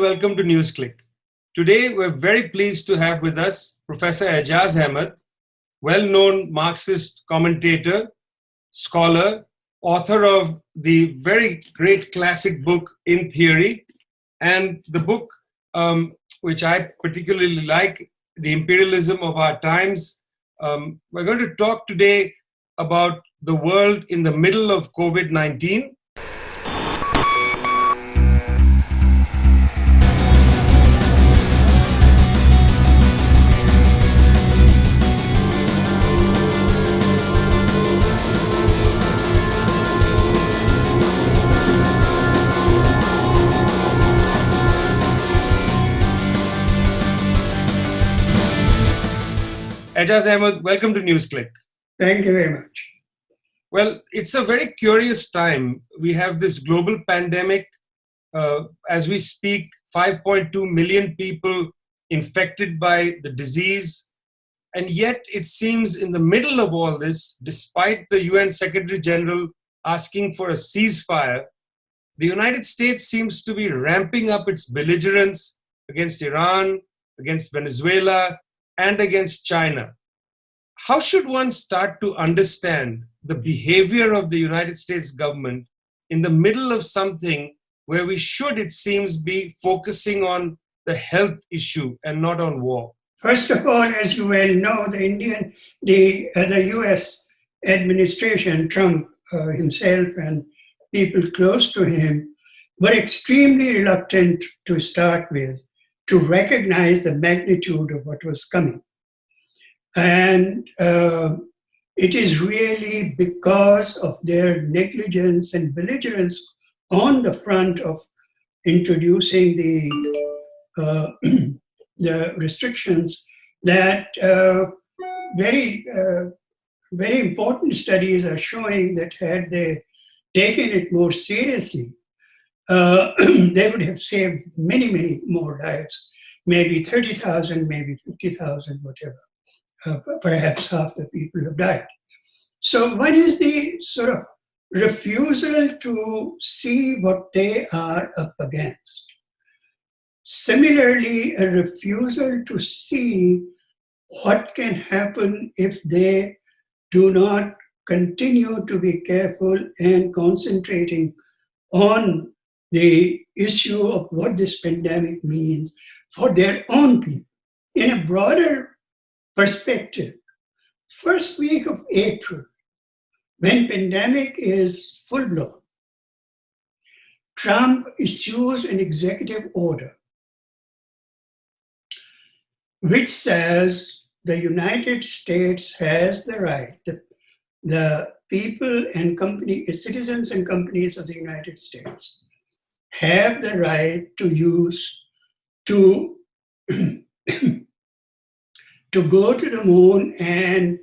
welcome to NewsClick. Today, we're very pleased to have with us Professor Ajaz, well-known Marxist commentator, scholar, author of the very great classic book, In Theory, and the book, which I particularly like, The Imperialism of Our Times. We're going to talk today about the world in the middle of COVID-19. Ajaz Ahmed, welcome to NewsClick. Thank you very much. Well, it's a very curious time. We have this global pandemic. As we speak, 5.2 million people infected by the disease. And yet it seems in the middle of all this, despite the UN Secretary General asking for a ceasefire, the United States seems to be ramping up its belligerence against Iran, against Venezuela, and against China. How should one start to understand the behavior of the United States government in the middle of something where we should, it seems, be focusing on the health issue and not on war? First of all, as you well know, the US administration, Trump himself and people close to him, were extremely reluctant to start with to recognize the magnitude of what was coming. And it is really because of their negligence and belligerence on the front of introducing the restrictions that very important studies are showing that had they taken it more seriously, they would have saved many, many more lives, maybe 30,000, maybe 50,000, whatever. Perhaps half the people have died. So what is the sort of refusal to see what they are up against? Similarly, a refusal to see what can happen if they do not continue to be careful and concentrating on the issue of what this pandemic means for their own people. In a broader perspective, first week of April, when pandemic is full-blown, Trump issues an executive order which says the United States has the right, the people and citizens and companies of the United States have the right to go to the moon and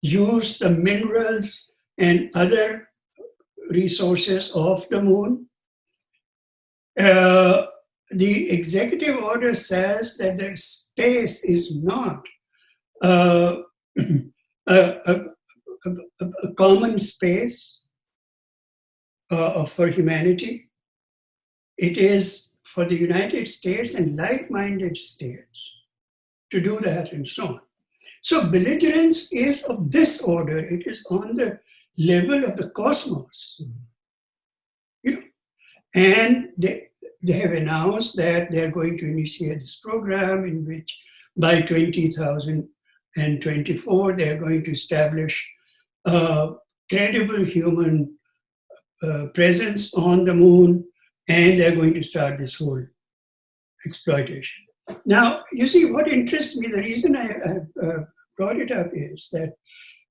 use the minerals and other resources of the moon. The executive order says that the space is not a common space for humanity. It is for the United States and like-minded states to do that and so on. So belligerence is of this order. It is on the level of the cosmos. And they have announced that they're going to initiate this program in which by 2024, they're going to establish a credible human presence on the moon, and they're going to start this whole exploitation. Now, you see, what interests me, the reason I brought it up is that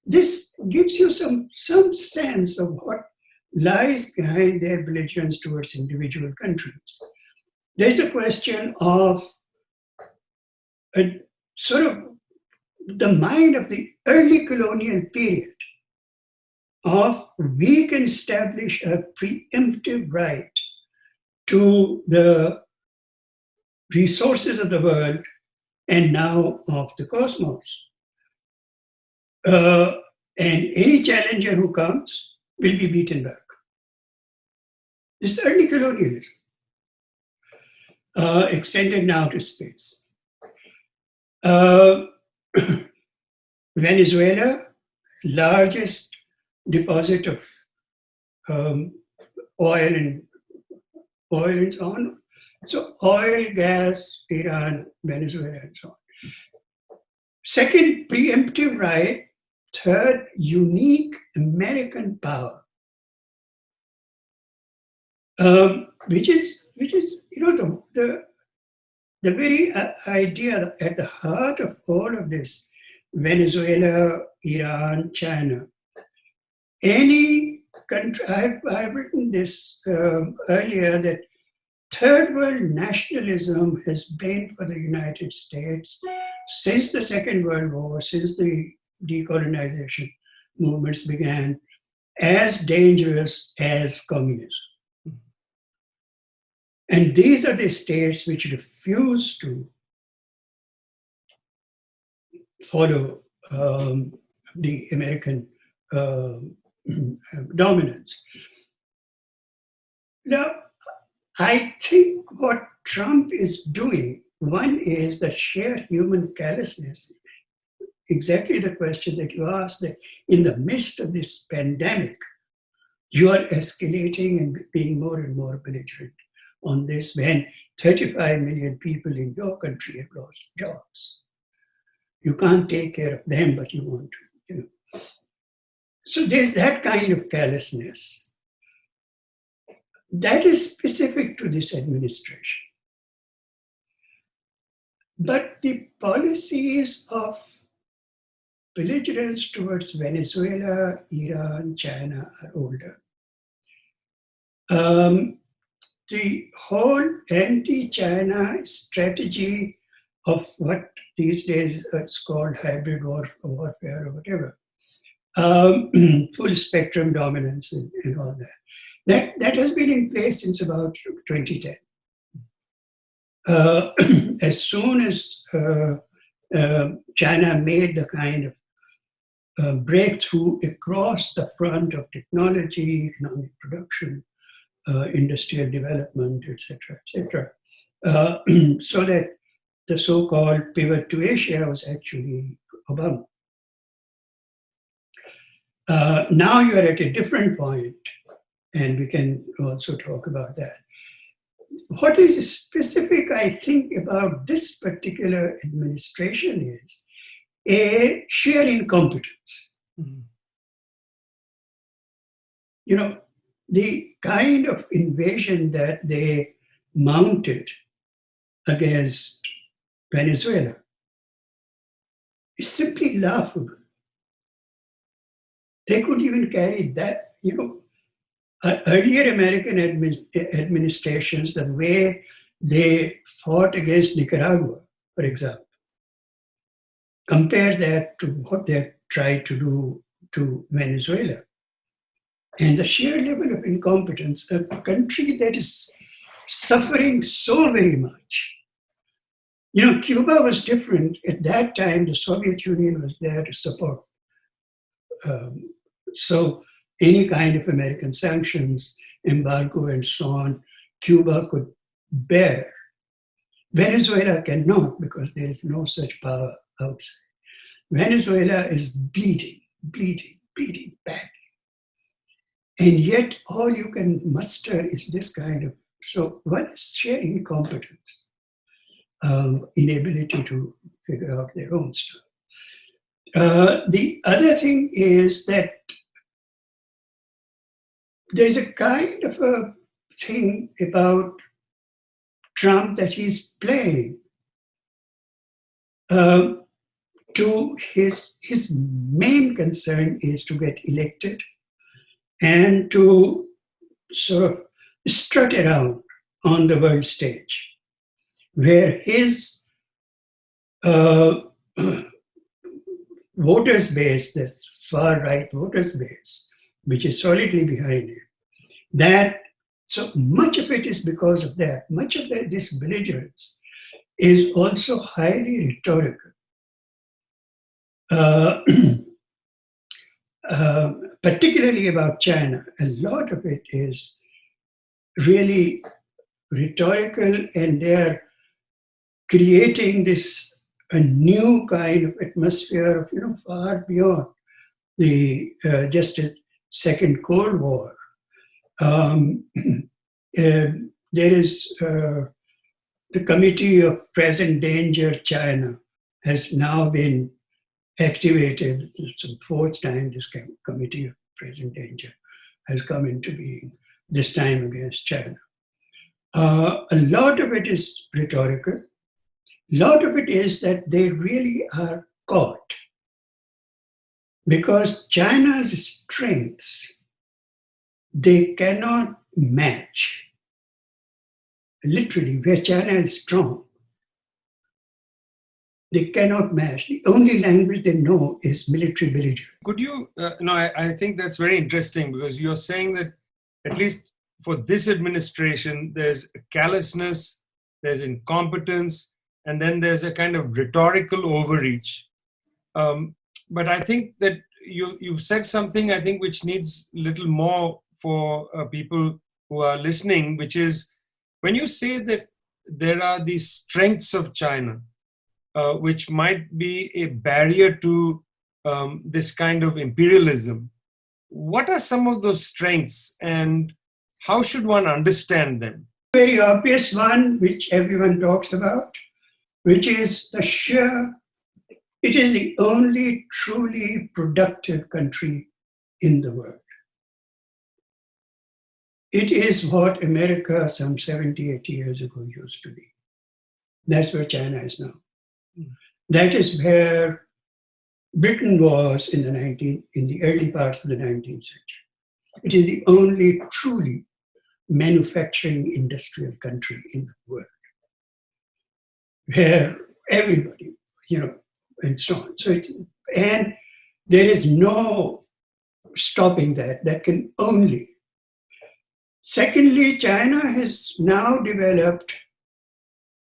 this gives you some sense of what lies behind their belligerence towards individual countries. There's the question of a sort of the mind of the early colonial period of we can establish a preemptive right to the resources of the world and now of the cosmos. And any challenger who comes will be beaten back. This is early colonialism. extended now to space. Uh, Venezuela, largest deposit of um, oil and so on. So oil, gas, Iran, Venezuela, and so on. Second, preemptive right. Third, unique American power, which is the very idea at the heart of all of this. Venezuela, Iran, China. Any country, I've written this earlier, that third world nationalism has been for the United States since the Second World War, since the decolonization movements began, as dangerous as communism. And these are the states which refuse to follow the American dominance. Now, I think what Trump is doing, one is the sheer human callousness, exactly the question that you asked, that in the midst of this pandemic, you are escalating and being more and more belligerent on this when 35 million people in your country have lost jobs. You can't take care of them, but you want to, So there's that kind of callousness. That is specific to this administration. But the policies of belligerence towards Venezuela, Iran, China are older. The whole anti-China strategy of what these days is called hybrid warfare or whatever, full spectrum dominance and all that. That has been in place since about 2010. As soon as China made the kind of breakthrough across the front of technology, economic production, industrial development, etc., so that the so-called pivot to Asia was actually Obama. Now you are at a different point, and we can also talk about that. What is specific, I think, about this particular administration is a sheer incompetence. Mm-hmm. The kind of invasion that they mounted against Venezuela is simply laughable. They couldn't even carry that, earlier American administrations, the way they fought against Nicaragua, for example, compare that to what they tried to do to Venezuela. And the sheer level of incompetence, a country that is suffering so very much. Cuba was different. At that time, the Soviet Union was there to support. So any kind of American sanctions, embargo, and so on, Cuba could bear. Venezuela cannot, because there is no such power outside. Venezuela is bleeding badly. And yet all you can muster is this kind of, so one is sheer incompetence, inability to figure out their own stuff. The other thing is that there's a kind of a thing about Trump that he's playing to his main concern is to get elected and to sort of strut around on the world stage, where his voters base, the far right voters base, which is solidly behind him, so much of it is because of that. Much of this belligerence is also highly rhetorical. Particularly about China, a lot of it is really rhetorical, and they are creating this a new kind of atmosphere of far beyond the just a second Cold War. Um, there is the Committee of Present Danger China has now been activated. It's the fourth time this Committee of Present Danger has come into being, this time against China. A lot of it is rhetorical. A lot of it is that they really are caught because China's strengths, they cannot match. Literally, where China is strong, they cannot match. The only language they know is military belligerence. Could you, I think that's very interesting because you're saying that at least for this administration, there's callousness, there's incompetence, and then there's a kind of rhetorical overreach. But I think that you've said something, I think, which needs a little more for people who are listening, which is when you say that there are these strengths of China, which might be a barrier to this kind of imperialism. What are some of those strengths and how should one understand them? Very obvious one, which everyone talks about, which is it is the only truly productive country in the world. It is what America some 70, 80 years ago used to be. That's where China is now. That is where Britain was in the early parts of the 19th century. It is the only truly manufacturing industrial country in the world where everybody, and so on. And there is no stopping that. That can only. Secondly, China has now developed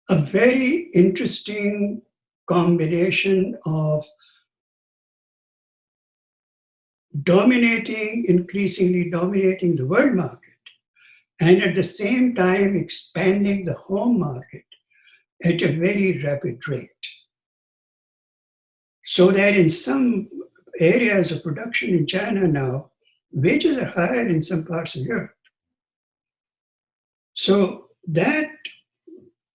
a very interesting combination of increasingly dominating the world market, and at the same time expanding the home market at a very rapid rate. So that in some areas of production in China now, wages are higher in some parts of Europe. So that,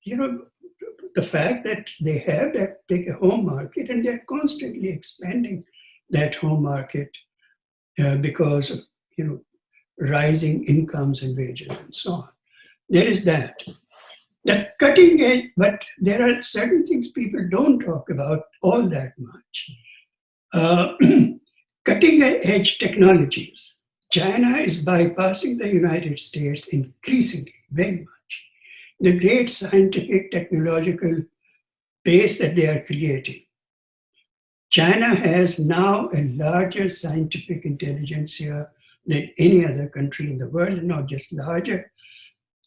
the fact that they have that big home market and they're constantly expanding that home market because of, rising incomes and wages and so on. There is that. The cutting edge, but there are certain things people don't talk about all that much. Cutting edge technologies. China is bypassing the United States increasingly, very much. The great scientific, technological base that they are creating. China has now a larger scientific intelligentsia than any other country in the world, not just larger.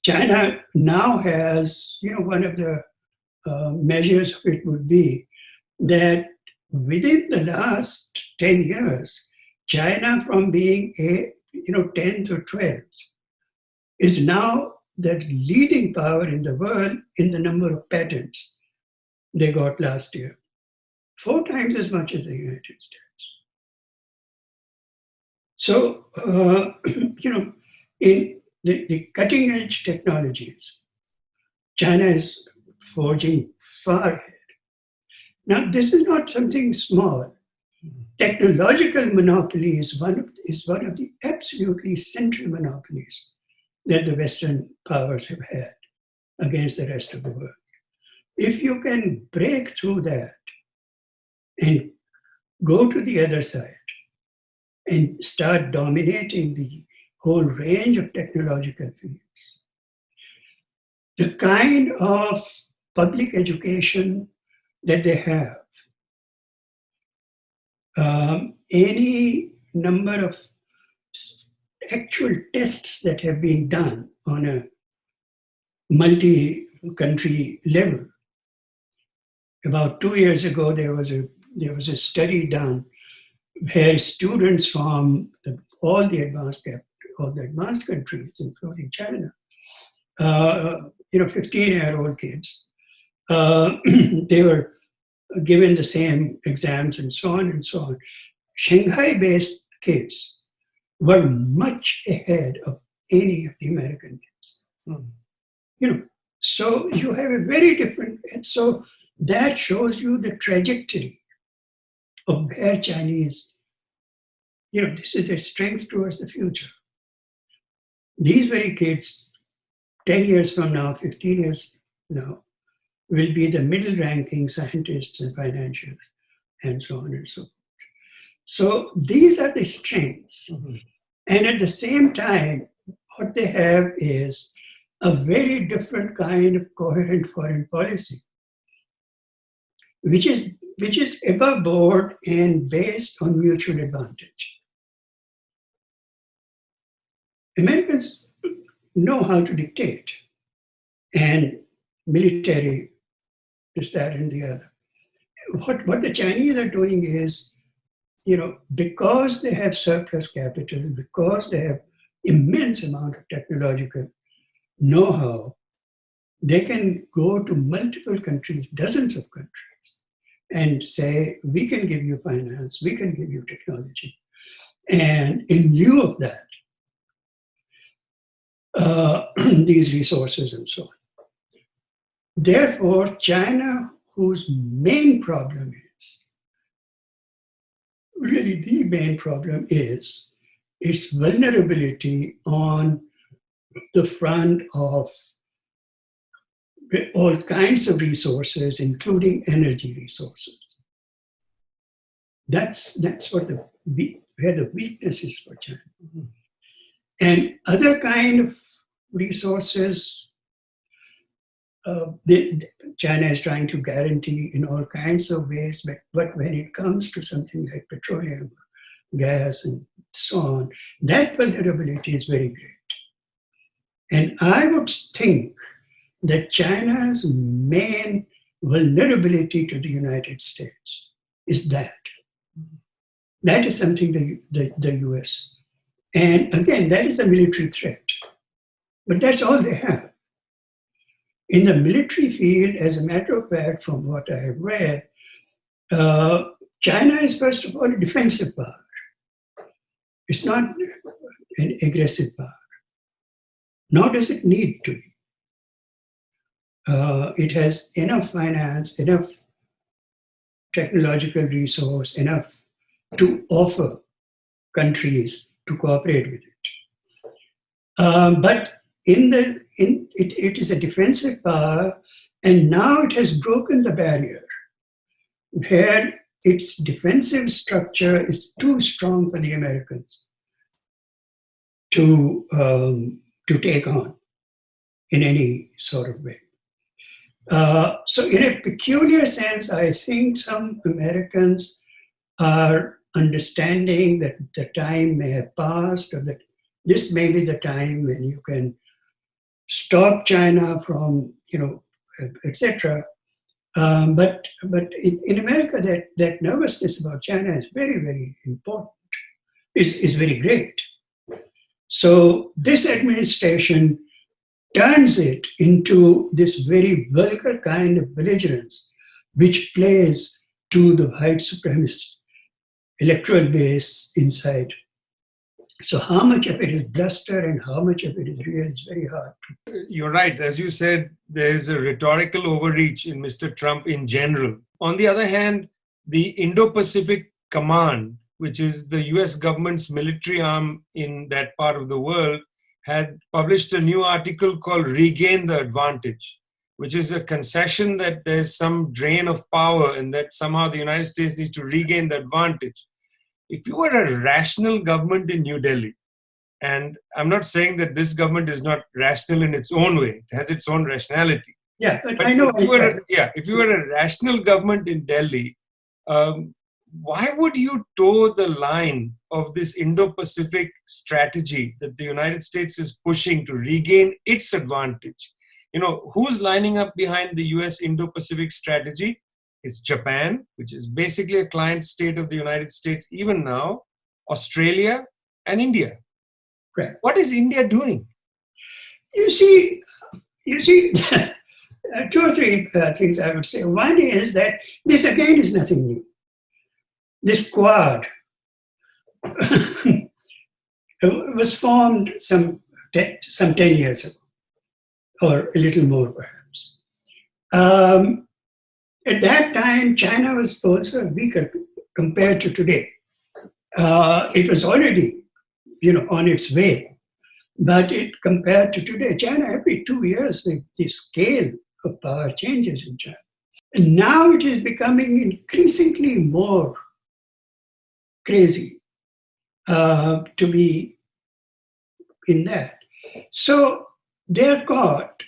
China now has, one of the measures of it would be that within the last 10 years, China from being 10th or 12th is now the leading power in the world in the number of patents they got last year. 4 times as much as the United States. So, in the cutting edge technologies, China is forging far ahead. Now, this is not something small. Technological monopoly is one of the absolutely central monopolies that the Western powers have had against the rest of the world. If you can break through that and go to the other side and start dominating the whole range of technological fields, the kind of public education that they have, any number of actual tests that have been done on a multi-country level. About 2 years ago, there was a study done where students from all the advanced countries, including China, 15-year-old kids. They were given the same exams and so on and so on. Shanghai-based kids were much ahead of any of the American kids. Hmm. So you have a very different, and so that shows you the trajectory of where Chinese, this is their strength towards the future. These very kids, 10 years from now, 15 years now, will be the middle ranking scientists and financials and so on and so forth. So these are the strengths. Mm-hmm. And at the same time, what they have is a very different kind of coherent foreign policy, which is above board and based on mutual advantage. Americans know how to dictate, and military, this, that, and the other. What the Chinese are doing is, because they have surplus capital, because they have immense amount of technological know-how, they can go to multiple countries, dozens of countries, and say, we can give you finance, we can give you technology. And in lieu of that, these resources and so on. Therefore, China, whose main problem is, really the main problem is its vulnerability on the front of all kinds of resources, including energy resources. That's what where the weakness is for China. Mm-hmm. And other kind of resources, China is trying to guarantee in all kinds of ways, but when it comes to something like petroleum, gas, and so on, that vulnerability is very great. And I would think that China's main vulnerability to the United States is that. That is something the US, and again, that is a military threat. But that's all they have. In the military field, as a matter of fact, from what I have read, China is, first of all, a defensive power. It's not an aggressive power. Nor does it need to be. It has enough finance, enough technological resource, enough to offer countries to cooperate with it. But it is a defensive power, and now it has broken the barrier where its defensive structure is too strong for the Americans to take on in any sort of way. So in a peculiar sense, I think some Americans are understanding that the time may have passed, or that this may be the time when you can stop China from, etc. But in America, that nervousness about China is very, very important, is very great. So this administration turns it into this very vulgar kind of belligerence, which plays to the white supremacist electoral base inside. So how much of it is bluster and how much of it is real is very hard. You're right. As you said, there is a rhetorical overreach in Mr. Trump in general. On the other hand, the Indo-Pacific Command, which is the US government's military arm in that part of the world, had published a new article called Regain the Advantage, which is a concession that there's some drain of power and that somehow the United States needs to regain the advantage. If you were a rational government in New Delhi, and I'm not saying that this government is not rational in its own way, it has its own rationality. Yeah, but I know. If you were a rational government in Delhi, why would you toe the line of this Indo-Pacific strategy that the United States is pushing to regain its advantage? Who's lining up behind the US Indo-Pacific strategy? It's Japan, which is basically a client state of the United States even now, Australia, and India. Right. What is India doing? You see, You see, two or three things I would say. One is that this again is nothing new. This Quad was formed some 10 years ago, or a little more perhaps. At that time, China was also weaker compared to today. It was already, on its way, but it compared to today, China every 2 years the scale of power changes in China. And now it is becoming increasingly more crazy to be in that. So they're caught.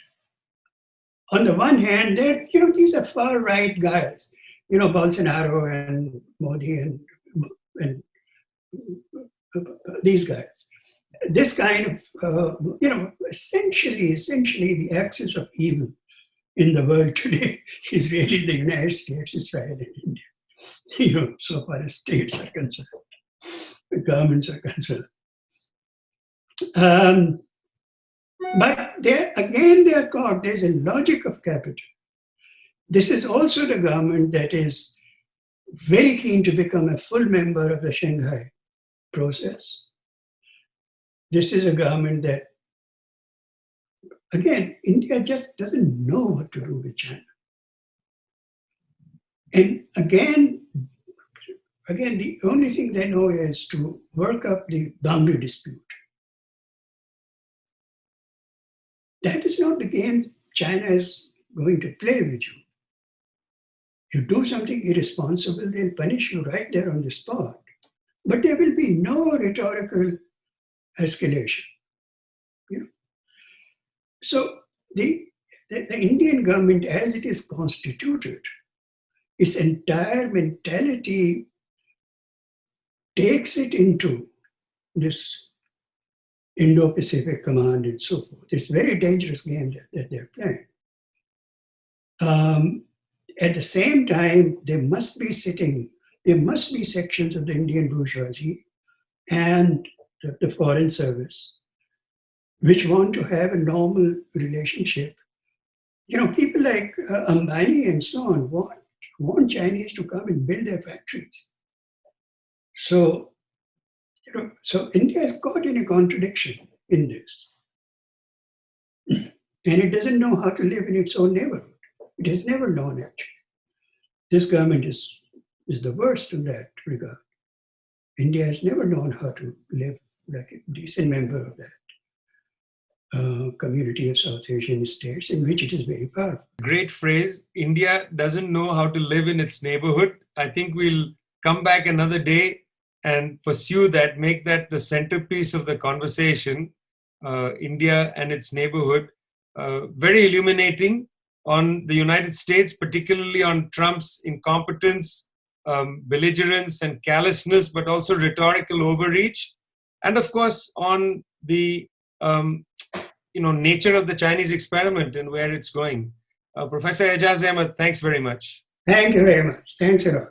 On the one hand, these are far right guys, Bolsonaro and Modi and these guys. This kind of, essentially the axis of evil in the world today is really the United States, Israel, and India. So far as states are concerned, the governments are concerned. But they're caught. There's a logic of capital. This is also the government that is very keen to become a full member of the Shanghai process. This is a government that, again, India just doesn't know what to do with China. And again, the only thing they know is to work up the boundary dispute. That is not the game China is going to play with you. You do something irresponsible, they'll punish you right there on the spot. But there will be no rhetorical escalation. So the Indian government, as it is constituted, its entire mentality takes it into this Indo-Pacific Command and so forth. It's a very dangerous game that they're playing. At the same time, there must be sections of the Indian bourgeoisie and the foreign service which want to have a normal relationship. People like Ambani and so on want Chinese to come and build their factories. So India is caught in a contradiction in this. And it doesn't know how to live in its own neighborhood. It has never known it. This government is the worst in that regard. India has never known how to live like a decent member of that community of South Asian states in which it is very powerful. Great phrase. India doesn't know how to live in its neighborhood. I think we'll come back another day and pursue that, make that the centerpiece of the conversation, India and its neighborhood. Very illuminating on the United States, particularly on Trump's incompetence, belligerence and callousness, but also rhetorical overreach. And of course, on the nature of the Chinese experiment and where it's going. Professor Ajaz Ahmed, thanks very much. Thank you very much. Thanks a lot.